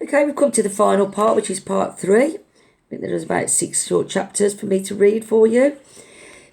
Okay, we've come to the final part, which is part 3. I think there's about 6 short chapters for me to read for you.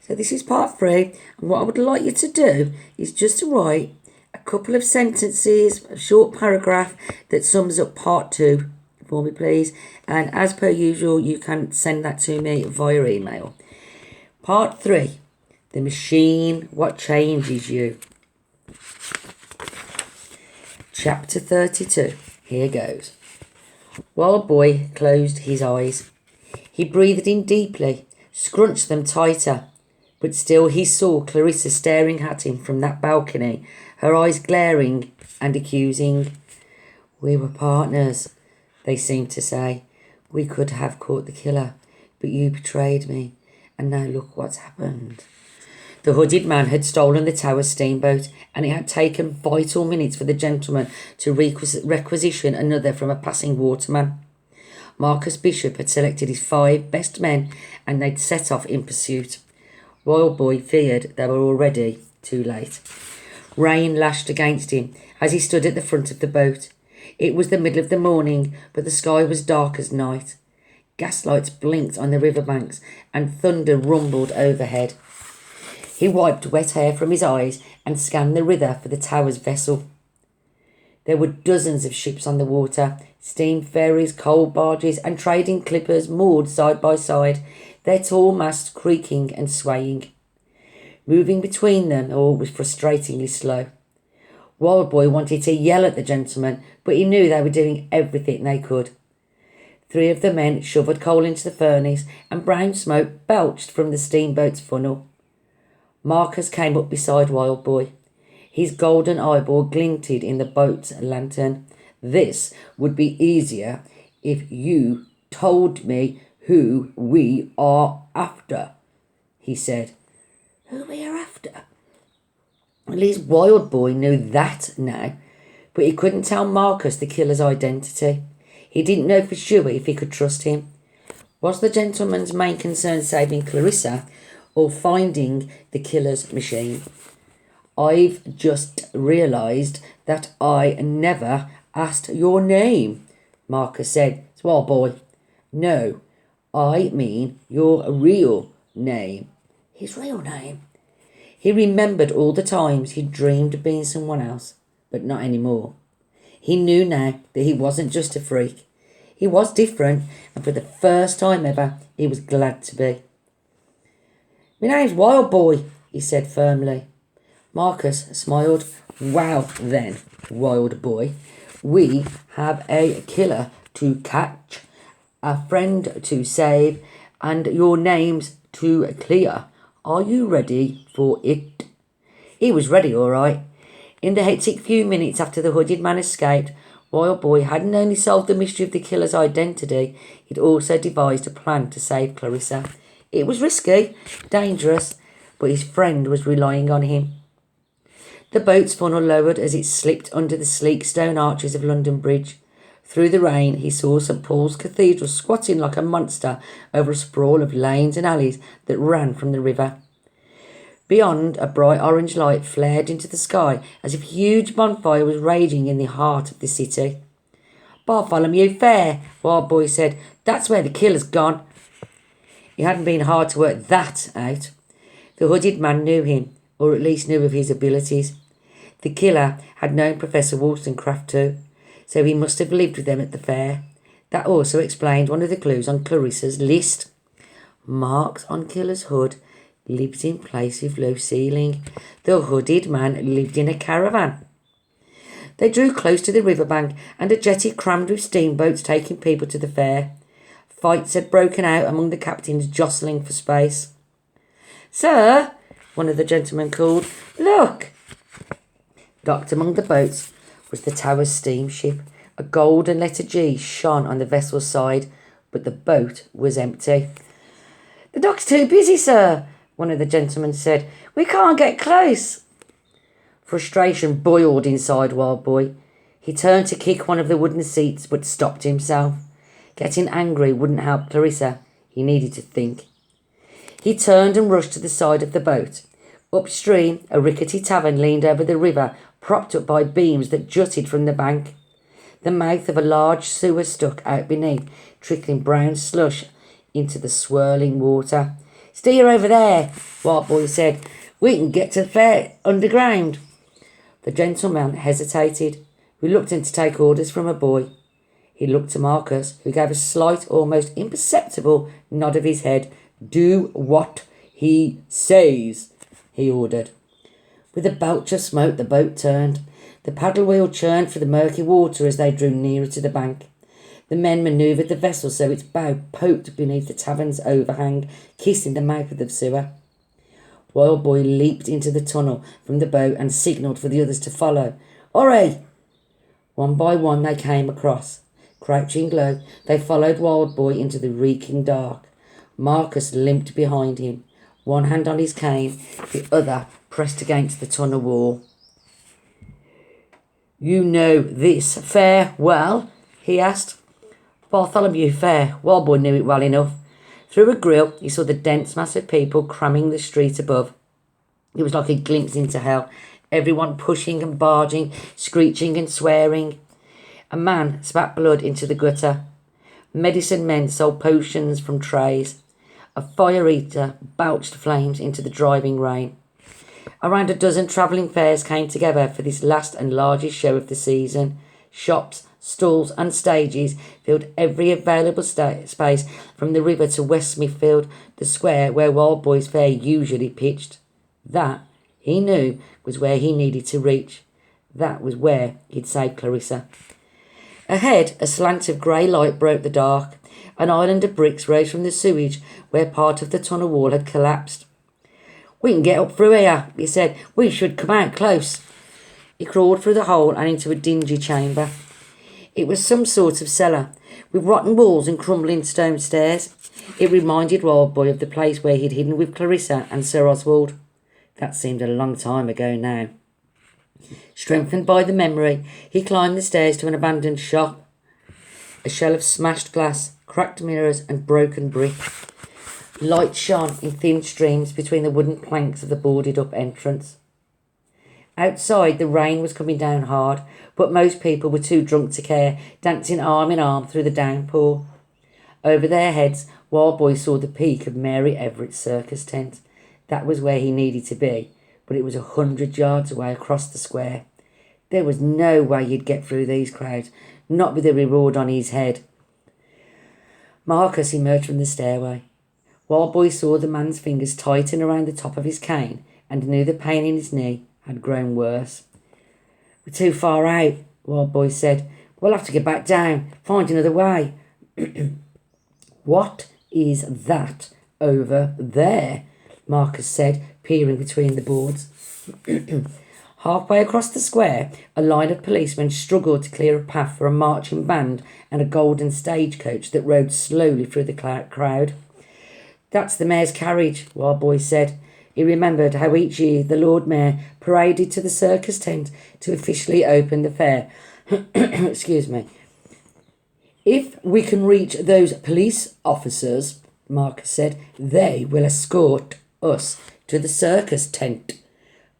So this is part 3, and what I would like you to do is just to write a couple of sentences, a short paragraph that sums up part 2 for me, please. And as per usual, you can send that to me via email. Part 3, the machine, what changes you. Chapter 32, here goes. Wild Boy closed his eyes. He breathed in deeply, scrunched them tighter, but still he saw Clarissa staring at him from that balcony, her eyes glaring and accusing. We were partners, they seemed to say. We could have caught the killer, but you betrayed me, and now look what's happened. The hooded man had stolen the tower steamboat, and it had taken vital minutes for the gentleman to requisition another from a passing waterman. Marcus Bishop had selected his 5 best men, and they'd set off in pursuit. Wild Boy feared they were already too late. Rain lashed against him as he stood at the front of the boat. It was the middle of the morning, but the sky was dark as night. Gaslights blinked on the riverbanks, and thunder rumbled overhead. He wiped wet hair from his eyes and scanned the river for the tower's vessel. There were dozens of ships on the water, steam ferries, coal barges, and trading clippers moored side by side, their tall masts creaking and swaying. Moving between them all was frustratingly slow. Wild Boy wanted to yell at the gentlemen, but he knew they were doing everything they could. 3 of the men shoveled coal into the furnace, and brown smoke belched from the steamboat's funnel. Marcus came up beside Wild Boy. His golden eyeball glinted in the boat's lantern. This would be easier if you told me who we are after, he said. Who we are after? At least Wild Boy knew that now, but he couldn't tell Marcus the killer's identity. He didn't know for sure if he could trust him. Was the gentleman's main concern saving Clarissa or finding the killer's machine? I've just realised that I never asked your name, Marcus said. It's Wild Boy. No, I mean your real name. His real name? He remembered all the times he'd dreamed of being someone else, but not anymore. He knew now that he wasn't just a freak. He was different, and for the first time ever, he was glad to be. My name's Wild Boy, he said firmly. Marcus smiled. Well then, Wild Boy, we have a killer to catch, a friend to save, and your name's to clear. Are you ready for it? He was ready, all right. In the hectic few minutes after the hooded man escaped, Wild Boy hadn't only solved the mystery of the killer's identity, he'd also devised a plan to save Clarissa. It was risky, dangerous, but his friend was relying on him. The boat's funnel lowered as it slipped under the sleek stone arches of London Bridge. Through the rain, he saw St Paul's Cathedral squatting like a monster over a sprawl of lanes and alleys that ran from the river. Beyond, a bright orange light flared into the sky as if a huge bonfire was raging in the heart of the city. Bartholomew Fair, Wild Boy said. That's where the killer's gone. It hadn't been hard to work that out. The hooded man knew him, or at least knew of his abilities. The killer had known Professor Wollstonecraft too, so he must have lived with them at the fair. That also explained one of the clues on Clarissa's list. Marks on killer's hood, lived in place with low ceiling. The hooded man lived in a caravan. They drew close to the riverbank, and a jetty crammed with steamboats taking people to the fair. Fights had broken out among the captains jostling for space. Sir, one of the gentlemen called, look! Docked among the boats was the tower's steamship. A golden letter G shone on the vessel's side, but the boat was empty. The dock's too busy, sir, one of the gentlemen said. We can't get close. Frustration boiled inside Wild Boy. He turned to kick one of the wooden seats, but stopped himself. Getting angry wouldn't help Clarissa. He needed to think. He turned and rushed to the side of the boat. Upstream, a rickety tavern leaned over the river, propped up by beams that jutted from the bank. The mouth of a large sewer stuck out beneath, trickling brown slush into the swirling water. "Steer over there," Wild Boy said. "We can get to the fair underground." The gentleman hesitated, reluctant to take orders from a boy. He looked to Marcus, who gave a slight, almost imperceptible nod of his head. "Do what he says," he ordered. With a belch of smoke, the boat turned. The paddle wheel churned through the murky water as they drew nearer to the bank. The men manoeuvred the vessel so its bow poked beneath the tavern's overhang, kissing the mouth of the sewer. Wild Boy leaped into the tunnel from the boat and signalled for the others to follow. "Hurry!" One by one they came across. Crouching low, they followed Wild Boy into the reeking dark. Marcus limped behind him, one hand on his cane, the other pressed against the tunnel wall. "You know this fair well?" he asked. Bartholomew Fair. Wild Boy knew it well enough. Through a grill, he saw the dense mass of people cramming the street above. It was like a glimpse into hell, everyone pushing and barging, screeching and swearing. A man spat blood into the gutter. Medicine men sold potions from trays. A fire eater belched flames into the driving rain. Around a dozen travelling fairs came together for this last and largest show of the season. Shops, stalls and stages filled every available space from the river to West Smithfield, the square where Wild Boy's Fair usually pitched. That, he knew, was where he needed to reach. That was where he'd saved Clarissa. Ahead, a slant of grey light broke the dark. An island of bricks rose from the sewage where part of the tunnel wall had collapsed. "We can get up through here," he said. "We should come out close." He crawled through the hole and into a dingy chamber. It was some sort of cellar, with rotten walls and crumbling stone stairs. It reminded Wild Boy of the place where he'd hidden with Clarissa and Sir Oswald. That seemed a long time ago now. Strengthened by the memory, he climbed the stairs to an abandoned shop. A shell of smashed glass, cracked mirrors and broken brick. Light shone in thin streams between the wooden planks of the boarded-up entrance. Outside, the rain was coming down hard, but most people were too drunk to care, dancing arm in arm through the downpour. Over their heads, Wild Boy saw the peak of Mary Everett's circus tent. That was where he needed to be, but it was 100 yards away across the square. There was no way he'd get through these crowds, not with the reward on his head. Marcus emerged from the stairway. Wild Boy saw the man's fingers tighten around the top of his cane and knew the pain in his knee had grown worse. "We're too far out," Wild Boy said. "We'll have to get back down, find another way." "What is that over there?" Marcus said, peering between the boards. Halfway across the square, a line of policemen struggled to clear a path for a marching band and a golden stagecoach that rode slowly through the crowd. "That's the mayor's carriage," Wild Boy said. He remembered how each year the Lord Mayor paraded to the circus tent to officially open the fair. Excuse me. "If we can reach those police officers," Marcus said, "they will escort us to the circus tent."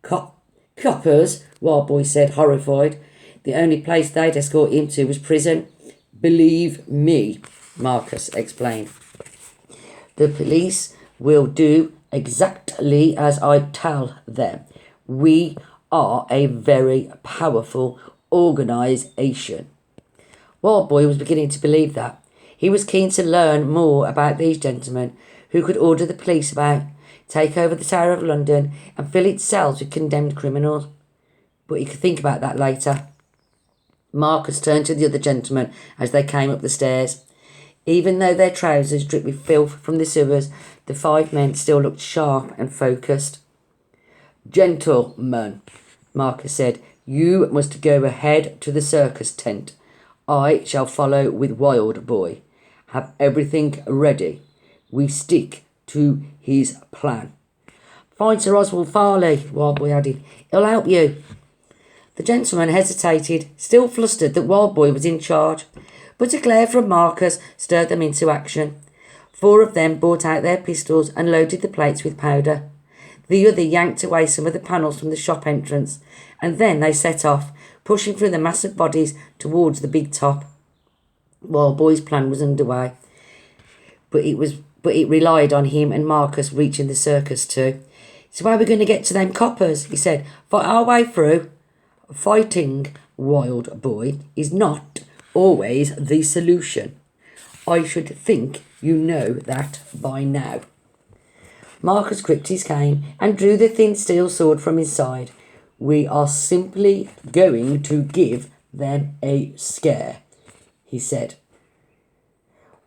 "Coppers," Wild Boy said, horrified. "The only place they'd escort him to was prison." "Believe me," Marcus explained. "The police will do exactly as I tell them. We are a very powerful organisation." Wild Boy was beginning to believe that. He was keen to learn more about these gentlemen who could order the police about, take over the Tower of London and fill its cells with condemned criminals. But he could think about that later. Marcus turned to the other gentlemen as they came up the stairs. Even though their trousers dripped with filth from the sewers, the 5 men still looked sharp and focused. "Gentlemen," Marcus said, "you must go ahead to the circus tent. I shall follow with Wild Boy. Have everything ready. We stick to his plan." "Find Sir Oswald Farley," Wild Boy added. "He'll help you." The gentleman hesitated, still flustered that Wild Boy was in charge, but a glare from Marcus stirred them into action. 4 of them brought out their pistols and loaded the plates with powder. The other yanked away some of the panels from the shop entrance, and then they set off, pushing through the mass of bodies towards the big top. Wild Boy's plan was underway, but it relied on him and Marcus reaching the circus too. So how are we going to get to them coppers? He said. Fight our way through. Fighting, Wild Boy, is not always the solution. I should think you know that by now. Marcus gripped his cane and drew the thin steel sword from his side. We are simply going to give them a scare, he said.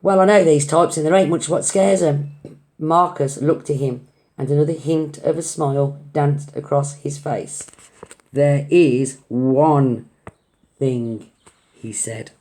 Well, I know these types and there ain't much what scares them. Marcus looked at him and another hint of a smile danced across his face. There is one thing, he said.